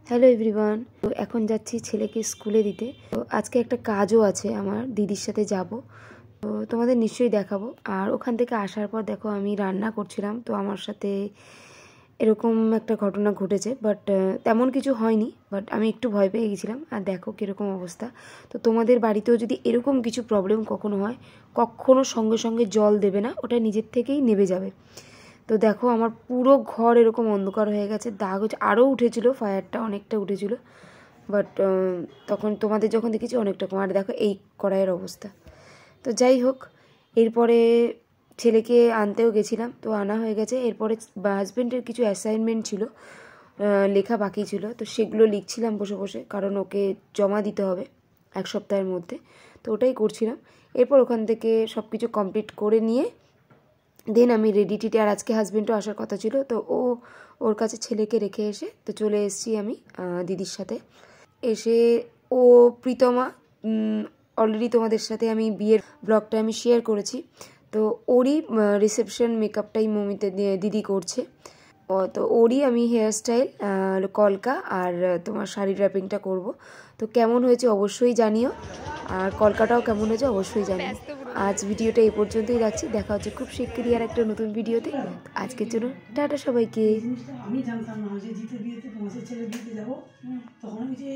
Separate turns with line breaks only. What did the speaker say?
Hello everyone. তো এখন যাচ্ছি ছেলেকে স্কুলে দিতে। তো আজকে একটা কাজও আছে, আমার দিদির সাথে যাব। তো তোমাদের নিশ্চয়ই দেখাবো। আর ওখান থেকে আসার পর দেখো আমি রান্না করছিলাম, তো আমার সাথে এরকম একটা ঘটনা ঘটেছে। বাট তেমন কিছু হয়নি, বাট আমি একটু ভয় পেয়ে গেছিলাম। আর দেখো কীরকম অবস্থা। তো তোমাদের বাড়িতেও যদি এরকম কিছু প্রবলেম কখনো হয়, কখনো সঙ্গে সঙ্গে জল দেবে না, ওটা নিজের থেকেই নেবে যাবে। তো দেখো আমার পুরো ঘর এরকম অন্ধকার হয়ে গেছে, দাগ হচ্ছে, আরও উঠেছিল, ফায়ারটা অনেকটা উঠেছিল। বাট তখন তোমাদের যখন দেখেছি অনেকটা কম। আর দেখো এই কড়াইয়ের অবস্থা। তো যাই হোক, এরপরে ছেলেকে আনতেও গেছিলাম, তো আনা হয়ে গেছে। এরপরে হাজব্যান্ডের কিছু অ্যাসাইনমেন্ট ছিল, লেখা বাকি ছিল, তো সেগুলো লিখছিলাম বসে বসে, কারণ ওকে জমা দিতে হবে 1 সপ্তাহের মধ্যে। তো ওটাই করছিলাম। এরপর ওখান থেকে সব কিছু কমপ্লিট করে নিয়ে দেন আমি রেডি টিটি। আর আজকে হাজব্যান্ডও আসার কথা ছিল, তো ওর কাছে ছেলেকে রেখে এসে তো চলে এসেছি আমি দিদির সাথে। এসে ও প্রীতমা অলরেডি তোমাদের সাথে আমি বিয়ের ব্লগটা আমি শেয়ার করেছি। তো ওরই রিসেপশন মেকআপটাই মমিতে দিদি করছে। তো ওরই আমি হেয়ার স্টাইল, কলকা আর তোমার শাড়ি ড্র্যাপিংটা করব। তো কেমন হয়েছে অবশ্যই জানিও, আর কলকাটাও কেমন হয়েছে অবশ্যই জানিও। আজ ভিডিওটা এই পর্যন্তই রাখছি, দেখা হচ্ছে খুব শিগগিরই আর একটা নতুন ভিডিওতে। আজকের জন্য টাটা সবাইকে। আমি জানতাম না যে জিতের বিয়েতে তোমার ছেলে বিয়েতে যাবো, তখন আমি যে